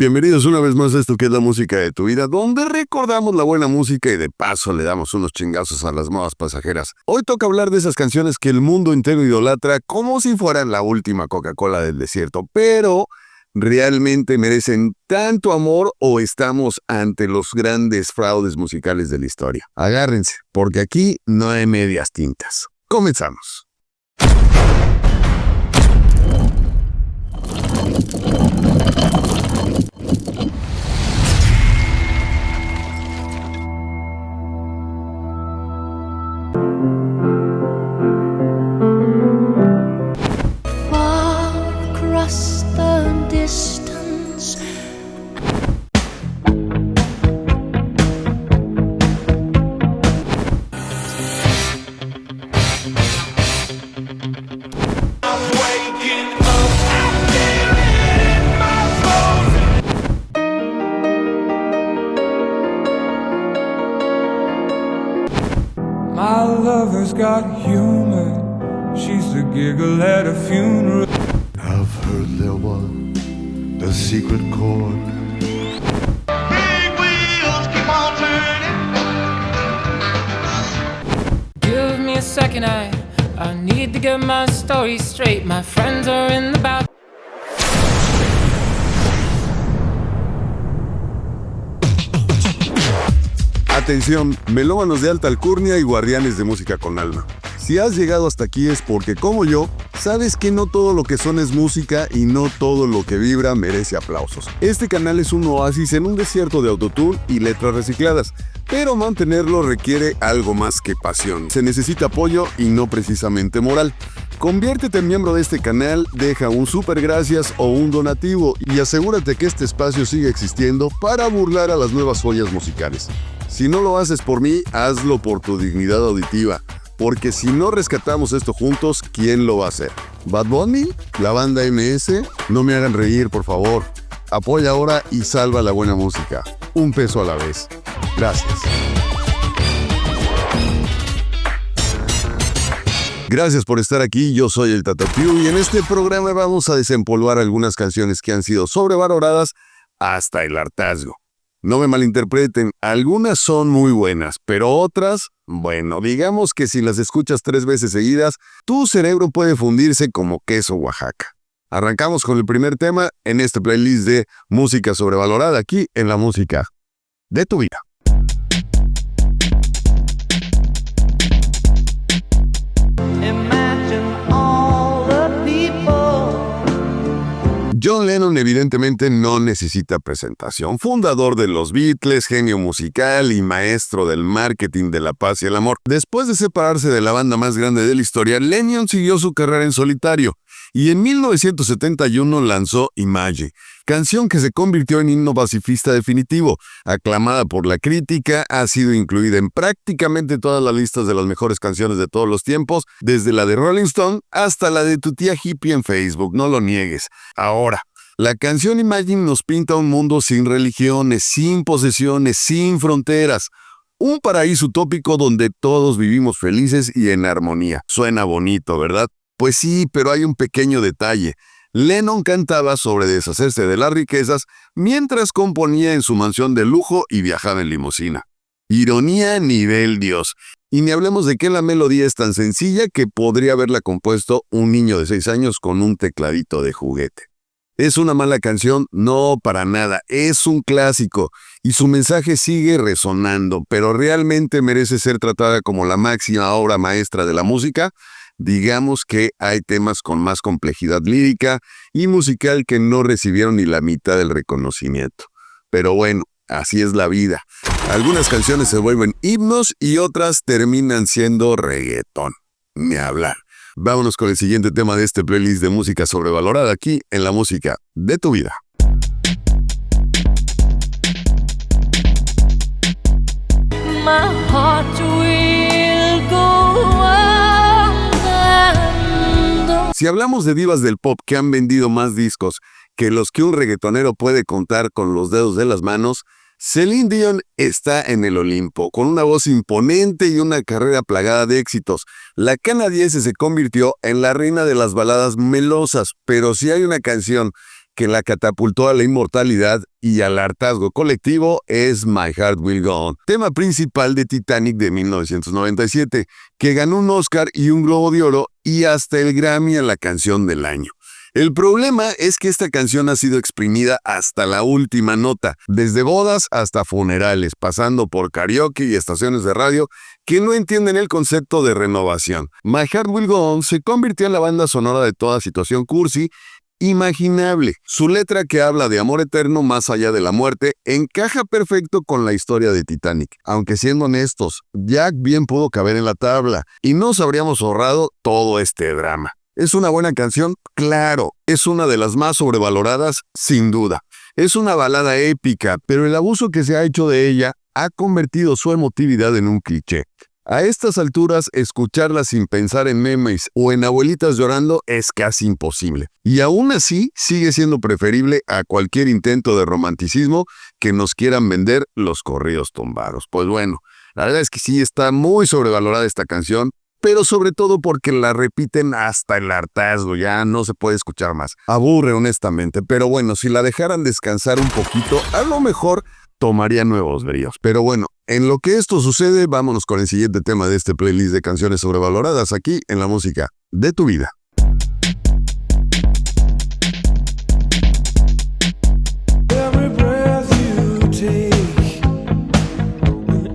Bienvenidos una vez más a esto que es la música de tu vida, donde recordamos la buena música y de paso le damos unos chingazos a las modas pasajeras. Hoy toca hablar de esas canciones que el mundo entero idolatra como si fueran la última Coca-Cola del desierto, pero ¿realmente merecen tanto amor o estamos ante los grandes fraudes musicales de la historia? Agárrense, porque aquí no hay medias tintas. Comenzamos. My lover's got humor. She's the giggle at a funeral. I've heard there was a secret chord. Big wheels keep on turning. Give me a second, I need to get my story straight. My friends are in the back. Atención, melómanos de alta alcurnia y guardianes de música con alma. Si has llegado hasta aquí es porque, como yo, sabes que no todo lo que suena es música y no todo lo que vibra merece aplausos. Este canal es un oasis en un desierto de autotune y letras recicladas, pero mantenerlo requiere algo más que pasión. Se necesita apoyo y no precisamente moral. Conviértete en miembro de este canal, deja un super gracias o un donativo y asegúrate que este espacio siga existiendo para burlar a las nuevas joyas musicales. Si no lo haces por mí, hazlo por tu dignidad auditiva, porque si no rescatamos esto juntos, ¿quién lo va a hacer? ¿Bad Bunny? ¿La banda MS? No me hagan reír, por favor. Apoya ahora y salva la buena música. Un peso a la vez. Gracias. Gracias por estar aquí, yo soy el Tata Piu y en este programa vamos a desempolvar algunas canciones que han sido sobrevaloradas hasta el hartazgo. No me malinterpreten, algunas son muy buenas, pero otras, bueno, digamos que si las escuchas 3 veces seguidas, tu cerebro puede fundirse como queso Oaxaca. Arrancamos con el primer tema en este playlist de música sobrevalorada aquí en la música de tu vida. John Lennon evidentemente no necesita presentación. Fundador de los Beatles, genio musical y maestro del marketing de la paz y el amor. Después de separarse de la banda más grande de la historia, Lennon siguió su carrera en solitario y en 1971 lanzó Imagine, canción que se convirtió en himno pacifista definitivo. Aclamada por la crítica, ha sido incluida en prácticamente todas las listas de las mejores canciones de todos los tiempos, desde la de Rolling Stone hasta la de tu tía hippie en Facebook, no lo niegues. Ahora, la canción Imagine nos pinta un mundo sin religiones, sin posesiones, sin fronteras. Un paraíso utópico donde todos vivimos felices y en armonía. Suena bonito, ¿verdad? Pues sí, pero hay un pequeño detalle. Lennon cantaba sobre deshacerse de las riquezas mientras componía en su mansión de lujo y viajaba en limusina. Ironía nivel Dios. Y ni hablemos de que la melodía es tan sencilla que podría haberla compuesto un niño de 6 años con un tecladito de juguete. ¿Es una mala canción? No, para nada. Es un clásico y su mensaje sigue resonando, pero realmente merece ser tratada como la máxima obra maestra de la música. Digamos que hay temas con más complejidad lírica y musical que no recibieron ni la mitad del reconocimiento. Pero bueno, así es la vida. Algunas canciones se vuelven himnos y otras terminan siendo reggaetón. Ni hablar. Vámonos con el siguiente tema de este playlist de música sobrevalorada aquí en la música de tu vida. My heart will go on and on. Si hablamos de divas del pop que han vendido más discos que los que un reggaetonero puede contar con los dedos de las manos, Celine Dion está en el Olimpo, con una voz imponente y una carrera plagada de éxitos. La canadiense se convirtió en la reina de las baladas melosas, pero si hay una canción que la catapultó a la inmortalidad y al hartazgo colectivo es My Heart Will Go On, tema principal de Titanic de 1997, que ganó un Oscar y un Globo de Oro y hasta el Grammy a la canción del año. El problema es que esta canción ha sido exprimida hasta la última nota, desde bodas hasta funerales, pasando por karaoke y estaciones de radio que no entienden el concepto de renovación. My Heart Will Go On se convirtió en la banda sonora de toda situación cursi imaginable. Su letra, que habla de amor eterno más allá de la muerte, encaja perfecto con la historia de Titanic. Aunque siendo honestos, Jack bien pudo caber en la tabla y nos habríamos ahorrado todo este drama. ¿Es una buena canción? Claro. ¿Es una de las más sobrevaloradas? Sin duda. Es una balada épica, pero el abuso que se ha hecho de ella ha convertido su emotividad en un cliché. A estas alturas, escucharla sin pensar en memes o en abuelitas llorando es casi imposible. Y aún así, sigue siendo preferible a cualquier intento de romanticismo que nos quieran vender los corridos tumbados. Pues bueno, la verdad es que sí está muy sobrevalorada esta canción, pero sobre todo porque la repiten hasta el hartazgo, ya no se puede escuchar más. Aburre honestamente, pero bueno, si la dejaran descansar un poquito, a lo mejor tomaría nuevos bríos. Pero bueno, en lo que esto sucede, vámonos con el siguiente tema de este playlist de canciones sobrevaloradas aquí en la música de tu vida. Every breath you take,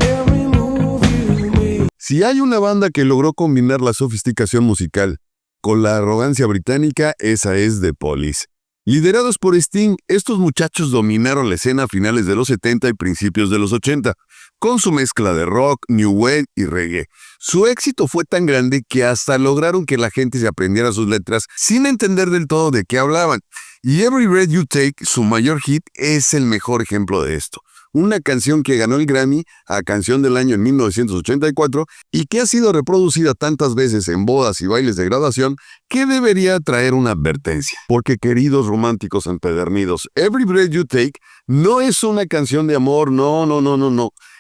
every move you make. Si hay una banda que logró combinar la sofisticación musical con la arrogancia británica, esa es The Police. Liderados por Sting, estos muchachos dominaron la escena a finales de los 70 y principios de los 80, con su mezcla de rock, new wave y reggae. Su éxito fue tan grande que hasta lograron que la gente se aprendiera sus letras sin entender del todo de qué hablaban. Y Every Breath You Take, su mayor hit, es el mejor ejemplo de esto. Una canción que ganó el Grammy a Canción del Año en 1984 y que ha sido reproducida tantas veces en bodas y bailes de graduación que debería traer una advertencia. Porque, queridos románticos empedernidos, Every Breath You Take no es una canción de amor, no.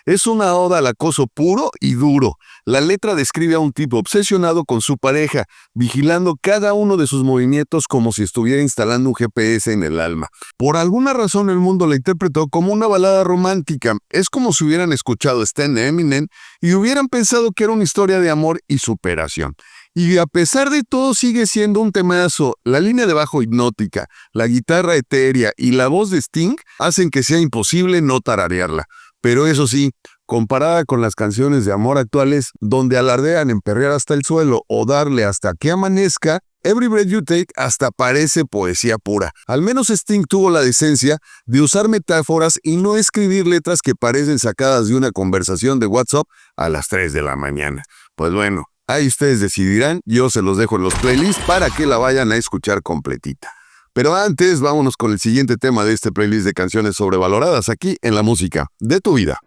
Es una oda al acoso puro y duro. La letra describe a un tipo obsesionado con su pareja, vigilando cada uno de sus movimientos como si estuviera instalando un GPS en el alma. Por alguna razón el mundo la interpretó como una balada romántica. Es como si hubieran escuchado Stan de Eminem y hubieran pensado que era una historia de amor y superación. Y a pesar de todo sigue siendo un temazo. La línea de bajo hipnótica, la guitarra etérea y la voz de Sting hacen que sea imposible no tararearla. Pero eso sí, comparada con las canciones de amor actuales, donde alardean en perrear hasta el suelo o darle hasta que amanezca, Every Breath You Take hasta parece poesía pura. Al menos Sting tuvo la decencia de usar metáforas y no escribir letras que parecen sacadas de una conversación de WhatsApp a las 3 de la mañana. Pues bueno, ahí ustedes decidirán, yo se los dejo en los playlists para que la vayan a escuchar completita. Pero antes, vámonos con el siguiente tema de este playlist de canciones sobrevaloradas aquí en la música de tu vida.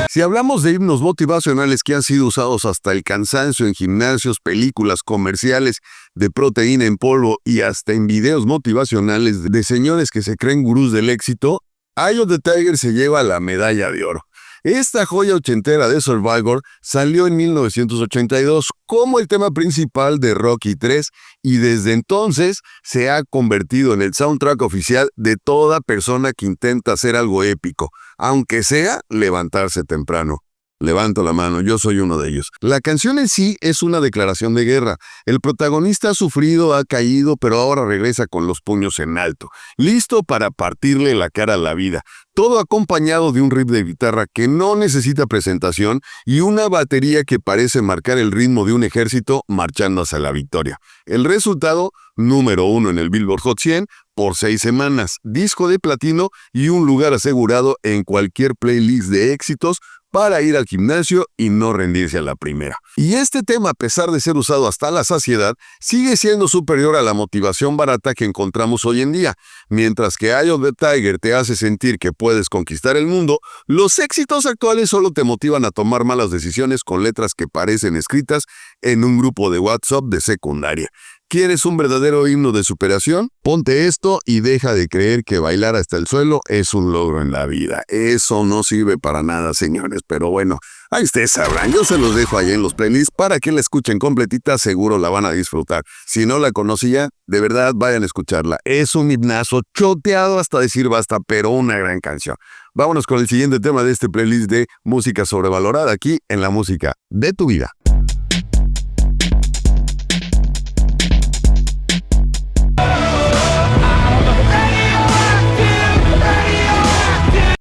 Si hablamos de himnos motivacionales que han sido usados hasta el cansancio en gimnasios, películas, comerciales de proteína en polvo y hasta en videos motivacionales de señores que se creen gurús del éxito, Eye of the Tiger se lleva la medalla de oro. Esta joya ochentera de Survivor salió en 1982 como el tema principal de Rocky III y desde entonces se ha convertido en el soundtrack oficial de toda persona que intenta hacer algo épico, aunque sea levantarse temprano. Levanto la mano, yo soy uno de ellos. La canción en sí es una declaración de guerra. El protagonista ha sufrido, ha caído, pero ahora regresa con los puños en alto, listo para partirle la cara a la vida. Todo acompañado de un riff de guitarra que no necesita presentación y una batería que parece marcar el ritmo de un ejército marchando hacia la victoria. El resultado, número 1 en el Billboard Hot 100 por 6 semanas, disco de platino y un lugar asegurado en cualquier playlist de éxitos para ir al gimnasio y no rendirse a la primera. Y este tema, a pesar de ser usado hasta la saciedad, sigue siendo superior a la motivación barata que encontramos hoy en día. Mientras que Eye of the Tiger te hace sentir que puedes conquistar el mundo, los éxitos actuales solo te motivan a tomar malas decisiones con letras que parecen escritas en un grupo de WhatsApp de secundaria. ¿Quieres un verdadero himno de superación? Ponte esto y deja de creer que bailar hasta el suelo es un logro en la vida. Eso no sirve para nada, señores, pero bueno, ahí ustedes sabrán. Yo se los dejo ahí en los playlists para que la escuchen completita, seguro la van a disfrutar. Si no la conocía, de verdad vayan a escucharla. Es un himnazo choteado hasta decir basta, pero una gran canción. Vámonos con el siguiente tema de este playlist de música sobrevalorada aquí en La Música de tu Vida.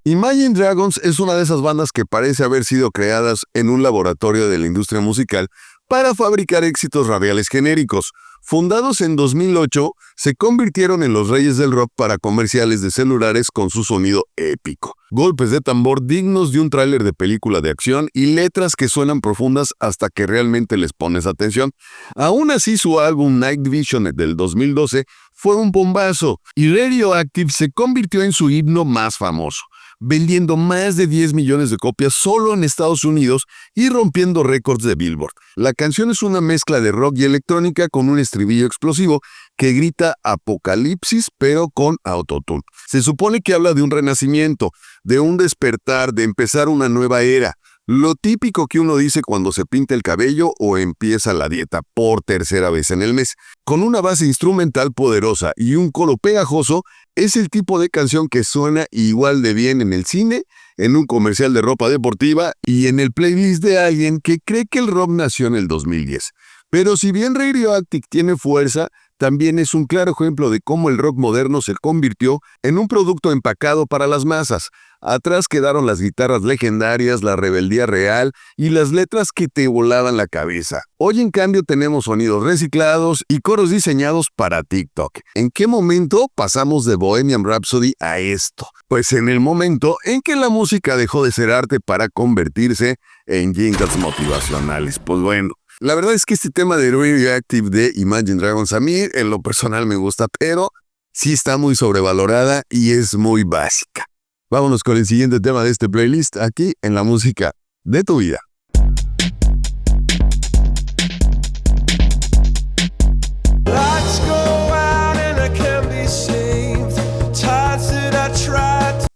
Imagine Dragons es una de esas bandas que parece haber sido creadas en un laboratorio de la industria musical para fabricar éxitos radiales genéricos. Fundados en 2008, se convirtieron en los reyes del rock para comerciales de celulares con su sonido épico. Golpes de tambor dignos de un tráiler de película de acción y letras que suenan profundas hasta que realmente les pones atención. Aún así, su álbum Night Vision del 2012 fue un bombazo y Radioactive se convirtió en su himno más famoso, vendiendo más de 10 millones de copias solo en Estados Unidos y rompiendo récords de Billboard. La canción es una mezcla de rock y electrónica con un estribillo explosivo que grita apocalipsis pero con autotune. Se supone que habla de un renacimiento, de un despertar, de empezar una nueva era. Lo típico que uno dice cuando se pinta el cabello o empieza la dieta por tercera vez en el mes. Con una base instrumental poderosa y un coro pegajoso, es el tipo de canción que suena igual de bien en el cine, en un comercial de ropa deportiva y en el playlist de alguien que cree que el rock nació en el 2010. Pero si bien Radioactive tiene fuerza, también es un claro ejemplo de cómo el rock moderno se convirtió en un producto empacado para las masas. Atrás quedaron las guitarras legendarias, la rebeldía real y las letras que te volaban la cabeza. Hoy en cambio tenemos sonidos reciclados y coros diseñados para TikTok. ¿En qué momento pasamos de Bohemian Rhapsody a esto? Pues en el momento en que la música dejó de ser arte para convertirse en jingles motivacionales. Pues bueno, la verdad es que este tema de Radioactive de Imagine Dragons a mí en lo personal me gusta, pero sí está muy sobrevalorada y es muy básica. Vámonos con el siguiente tema de este playlist aquí en La Música de tu Vida.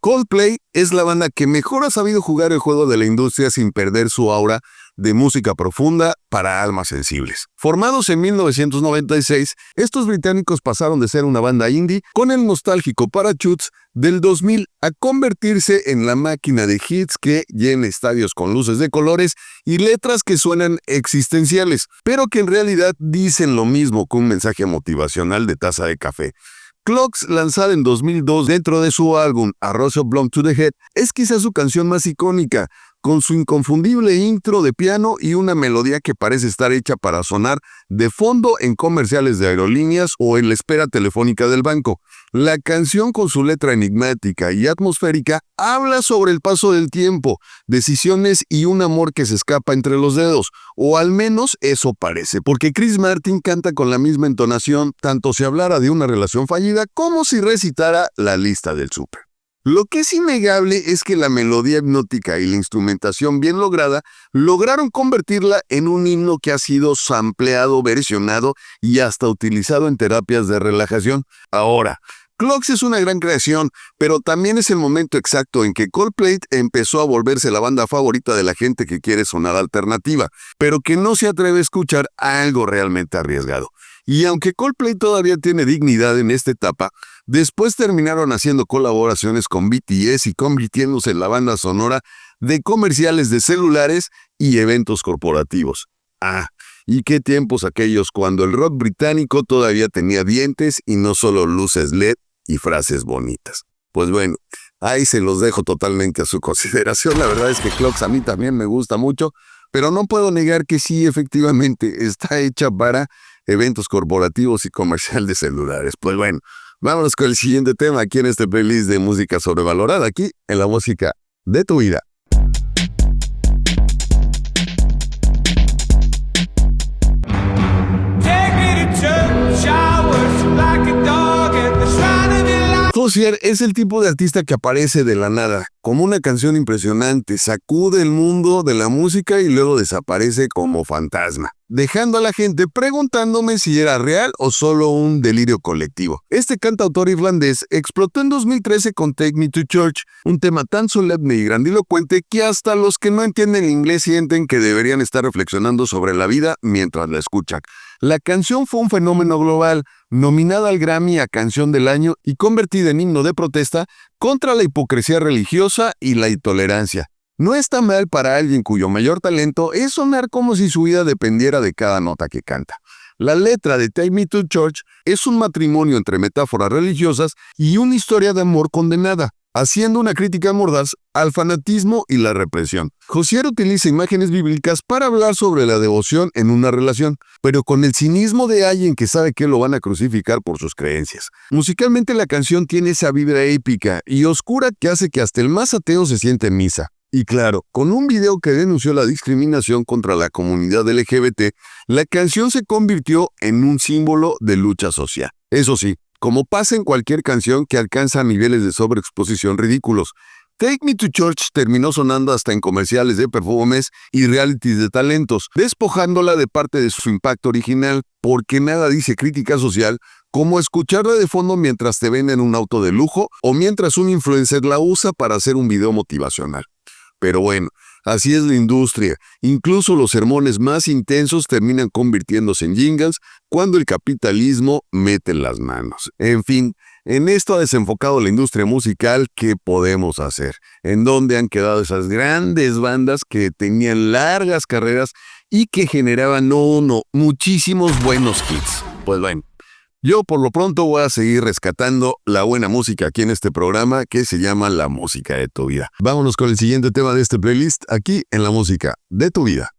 Coldplay es la banda que mejor ha sabido jugar el juego de la industria sin perder su aura de música profunda para almas sensibles. Formados en 1996, estos británicos pasaron de ser una banda indie con el nostálgico Parachutes del 2000 a convertirse en la máquina de hits que llena estadios con luces de colores y letras que suenan existenciales, pero que en realidad dicen lo mismo que un mensaje motivacional de taza de café. Clocks, lanzada en 2002 dentro de su álbum A Rush of Blood to the Head, es quizás su canción más icónica, con su inconfundible intro de piano y una melodía que parece estar hecha para sonar de fondo en comerciales de aerolíneas o en la espera telefónica del banco. La canción, con su letra enigmática y atmosférica, habla sobre el paso del tiempo, decisiones y un amor que se escapa entre los dedos, o al menos eso parece, porque Chris Martin canta con la misma entonación tanto si hablara de una relación fallida como si recitara la lista del súper. Lo que es innegable es que la melodía hipnótica y la instrumentación bien lograda lograron convertirla en un himno que ha sido sampleado, versionado y hasta utilizado en terapias de relajación. Ahora, Clocks es una gran creación, pero también es el momento exacto en que Coldplay empezó a volverse la banda favorita de la gente que quiere sonar alternativa, pero que no se atreve a escuchar algo realmente arriesgado. Y aunque Coldplay todavía tiene dignidad en esta etapa, después terminaron haciendo colaboraciones con BTS y convirtiéndose en la banda sonora de comerciales de celulares y eventos corporativos. Y qué tiempos aquellos cuando el rock británico todavía tenía dientes y no solo luces LED y frases bonitas. Pues bueno, ahí se los dejo totalmente a su consideración. La verdad es que Clocks a mí también me gusta mucho, pero no puedo negar que sí, efectivamente, está hecha para eventos corporativos y comercial de celulares. Pues bueno, vámonos con el siguiente tema aquí en este playlist de música sobrevalorada, aquí en La Música de tu Vida. Hozier es el tipo de artista que aparece de la nada, como una canción impresionante, sacude el mundo de la música y luego desaparece como fantasma, dejando a la gente preguntándome si era real o solo un delirio colectivo. Este cantautor irlandés explotó en 2013 con Take Me to Church, un tema tan solemne y grandilocuente que hasta los que no entienden inglés sienten que deberían estar reflexionando sobre la vida mientras la escuchan. La canción fue un fenómeno global, nominada al Grammy a Canción del Año y convertida en himno de protesta contra la hipocresía religiosa y la intolerancia. No está mal para alguien cuyo mayor talento es sonar como si su vida dependiera de cada nota que canta. La letra de Take Me to Church es un matrimonio entre metáforas religiosas y una historia de amor condenada, haciendo una crítica mordaz al fanatismo y la represión. Hozier utiliza imágenes bíblicas para hablar sobre la devoción en una relación, pero con el cinismo de alguien que sabe que lo van a crucificar por sus creencias. Musicalmente la canción tiene esa vibra épica y oscura que hace que hasta el más ateo se siente en misa. Y claro, con un video que denunció la discriminación contra la comunidad LGBT, la canción se convirtió en un símbolo de lucha social. Eso sí, como pasa en cualquier canción que alcanza niveles de sobreexposición ridículos, Take Me to Church terminó sonando hasta en comerciales de perfumes y realities de talentos, despojándola de parte de su impacto original, porque nada dice crítica social como escucharla de fondo mientras te venden un auto de lujo o mientras un influencer la usa para hacer un video motivacional. Pero bueno, así es la industria. Incluso los sermones más intensos terminan convirtiéndose en jingles cuando el capitalismo mete las manos. En fin, en esto ha desenfocado la industria musical. ¿Qué podemos hacer? ¿En dónde han quedado esas grandes bandas que tenían largas carreras y que generaban muchísimos buenos hits? Pues bueno, yo por lo pronto voy a seguir rescatando la buena música aquí en este programa que se llama La Música de tu Vida. Vámonos con el siguiente tema de este playlist aquí en La Música de tu Vida.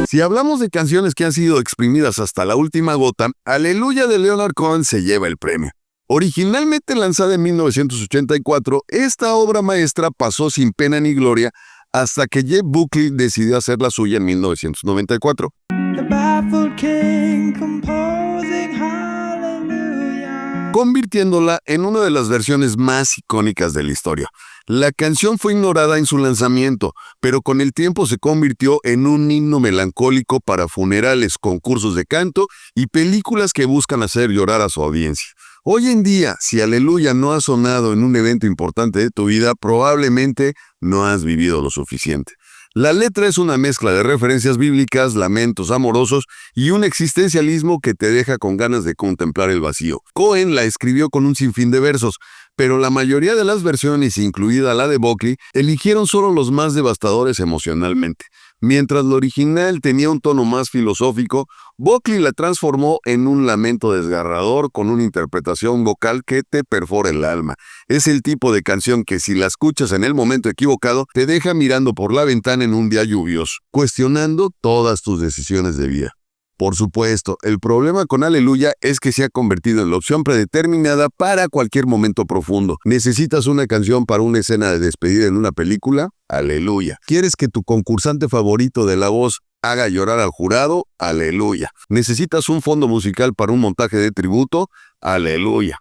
Si hablamos de canciones que han sido exprimidas hasta la última gota, Aleluya de Leonard Cohen se lleva el premio. Originalmente lanzada en 1984, esta obra maestra pasó sin pena ni gloria hasta que Jeff Buckley decidió hacer la suya en 1994. Convirtiéndola en una de las versiones más icónicas de la historia. La canción fue ignorada en su lanzamiento, pero con el tiempo se convirtió en un himno melancólico para funerales, concursos de canto y películas que buscan hacer llorar a su audiencia. Hoy en día, si Aleluya no ha sonado en un evento importante de tu vida, probablemente no has vivido lo suficiente. La letra es una mezcla de referencias bíblicas, lamentos amorosos y un existencialismo que te deja con ganas de contemplar el vacío. Cohen la escribió con un sinfín de versos, pero la mayoría de las versiones, incluida la de Buckley, eligieron solo los más devastadores emocionalmente. Mientras la original tenía un tono más filosófico, Buckley la transformó en un lamento desgarrador con una interpretación vocal que te perfora el alma. Es el tipo de canción que si la escuchas en el momento equivocado, te deja mirando por la ventana en un día lluvioso, cuestionando todas tus decisiones de vida. Por supuesto, el problema con Aleluya es que se ha convertido en la opción predeterminada para cualquier momento profundo. ¿Necesitas una canción para una escena de despedida en una película? Aleluya. ¿Quieres que tu concursante favorito de La Voz haga llorar al jurado? Aleluya. ¿Necesitas un fondo musical para un montaje de tributo? Aleluya.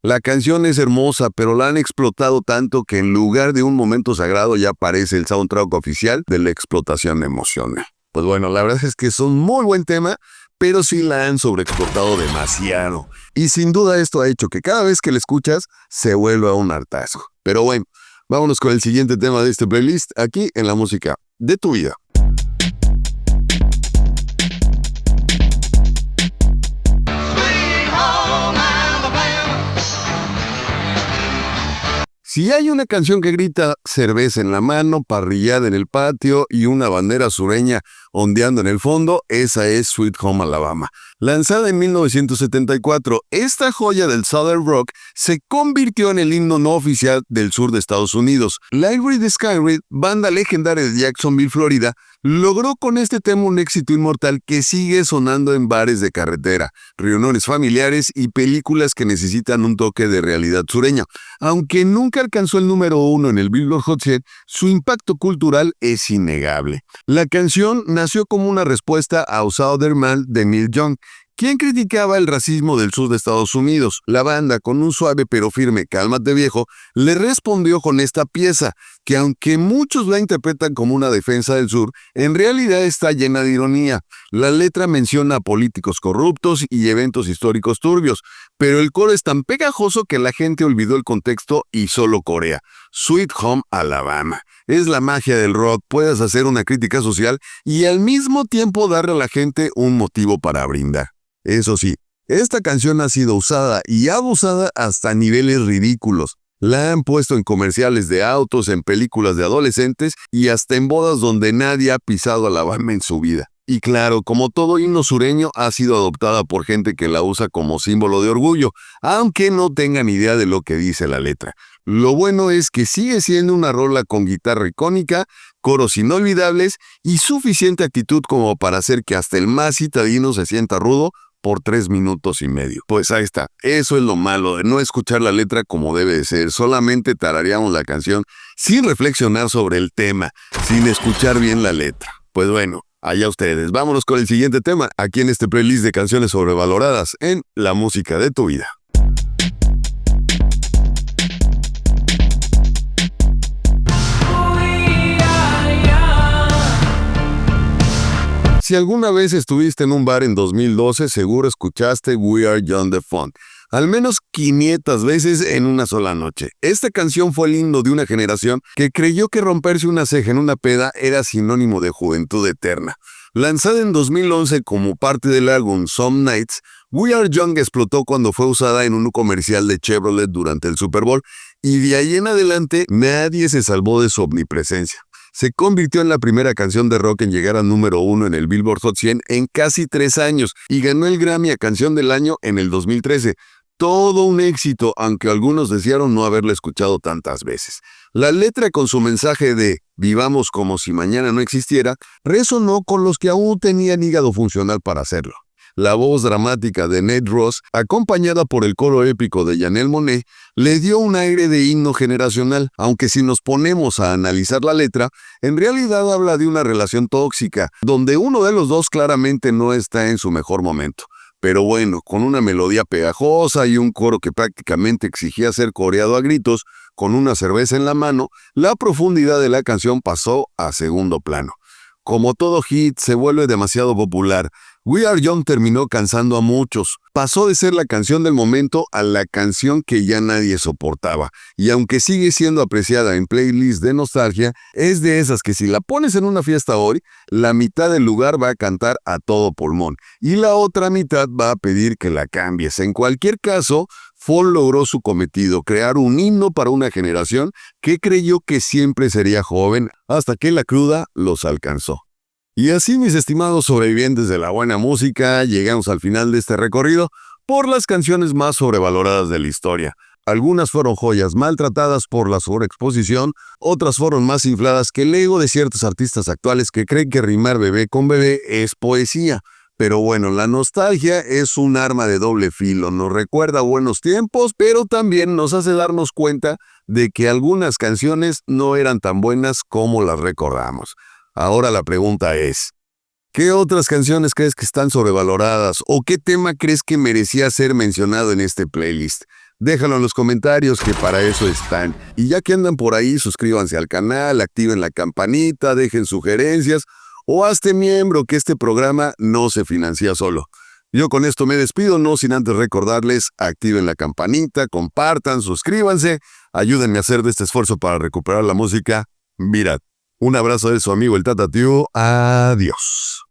La canción es hermosa, pero la han explotado tanto que en lugar de un momento sagrado ya aparece el soundtrack oficial de la explotación emocional. Pues bueno, la verdad es que es un muy buen tema, pero sí la han sobreexplotado demasiado. Y sin duda esto ha hecho que cada vez que la escuchas se vuelva un hartazgo. Pero bueno, vámonos con el siguiente tema de este playlist aquí en La Música de tu Vida. Si hay una canción que grita cerveza en la mano, parrillada en el patio y una bandera sureña Ondeando en el fondo, esa es Sweet Home Alabama. Lanzada en 1974, esta joya del Southern Rock se convirtió en el himno no oficial del sur de Estados Unidos. Lightbreed Skynyrd, banda legendaria de Jacksonville, Florida, logró con este tema un éxito inmortal que sigue sonando en bares de carretera, reuniones familiares y películas que necesitan un toque de realidad sureña. Aunque nunca alcanzó el número 1 en el Billboard Hot 100, su impacto cultural es innegable. La canción nació como una respuesta a Southern Man de Neil Young, quien criticaba el racismo del sur de Estados Unidos. La banda, con un suave pero firme "Cálmate viejo", le respondió con esta pieza, que aunque muchos la interpretan como una defensa del sur, en realidad está llena de ironía. La letra menciona a políticos corruptos y eventos históricos turbios, pero el coro es tan pegajoso que la gente olvidó el contexto y solo corea. Sweet Home Alabama. Es la magia del rock, puedes hacer una crítica social y al mismo tiempo darle a la gente un motivo para brindar. Eso sí, esta canción ha sido usada y abusada hasta niveles ridículos. La han puesto en comerciales de autos, en películas de adolescentes y hasta en bodas donde nadie ha pisado Alabama en su vida. Y claro, como todo himno sureño, ha sido adoptada por gente que la usa como símbolo de orgullo, aunque no tengan idea de lo que dice la letra. Lo bueno es que sigue siendo una rola con guitarra icónica, coros inolvidables y suficiente actitud como para hacer que hasta el más citadino se sienta rudo por 3 minutos y medio. Pues ahí está, eso es lo malo de no escuchar la letra como debe de ser, solamente tarareamos la canción sin reflexionar sobre el tema, sin escuchar bien la letra. Pues bueno, allá ustedes, vámonos con el siguiente tema, aquí en este playlist de canciones sobrevaloradas en La Música de tu Vida. Si alguna vez estuviste en un bar en 2012, seguro escuchaste We Are Young the Fun, al menos 500 veces en una sola noche. Esta canción fue el himno de una generación que creyó que romperse una ceja en una peda era sinónimo de juventud eterna. Lanzada en 2011 como parte del álbum Some Nights, We Are Young explotó cuando fue usada en un comercial de Chevrolet durante el Super Bowl, y de ahí en adelante nadie se salvó de su omnipresencia. Se convirtió en la primera canción de rock en llegar al número 1 en el Billboard Hot 100 en casi 3 años y ganó el Grammy a Canción del Año en el 2013. Todo un éxito, aunque algunos desearon no haberla escuchado tantas veces. La letra, con su mensaje de "vivamos como si mañana no existiera", resonó con los que aún tenían hígado funcional para hacerlo. La voz dramática de Nate Ross, acompañada por el coro épico de Janelle Monáe, le dio un aire de himno generacional, aunque si nos ponemos a analizar la letra, en realidad habla de una relación tóxica, donde uno de los dos claramente no está en su mejor momento. Pero bueno, con una melodía pegajosa y un coro que prácticamente exigía ser coreado a gritos, con una cerveza en la mano, la profundidad de la canción pasó a segundo plano. Como todo hit, se vuelve demasiado popular. We Are Young terminó cansando a muchos. Pasó de ser la canción del momento a la canción que ya nadie soportaba. Y aunque sigue siendo apreciada en playlists de nostalgia, es de esas que si la pones en una fiesta hoy, la mitad del lugar va a cantar a todo pulmón y la otra mitad va a pedir que la cambies. En cualquier caso, Fall logró su cometido, crear un himno para una generación que creyó que siempre sería joven hasta que la cruda los alcanzó. Y así, mis estimados sobrevivientes de la buena música, llegamos al final de este recorrido por las canciones más sobrevaloradas de la historia. Algunas fueron joyas maltratadas por la sobreexposición, otras fueron más infladas que el ego de ciertos artistas actuales que creen que rimar bebé con bebé es poesía. Pero bueno, la nostalgia es un arma de doble filo, nos recuerda buenos tiempos, pero también nos hace darnos cuenta de que algunas canciones no eran tan buenas como las recordamos. Ahora la pregunta es, ¿qué otras canciones crees que están sobrevaloradas o qué tema crees que merecía ser mencionado en este playlist? Déjalo en los comentarios, que para eso están. Y ya que andan por ahí, suscríbanse al canal, activen la campanita, dejen sugerencias o hazte miembro, que este programa no se financia solo. Yo con esto me despido, no sin antes recordarles, activen la campanita, compartan, suscríbanse, ayúdenme a hacer de este esfuerzo para recuperar la música. Mirad. Un abrazo de su amigo el Tata Tío. Adiós.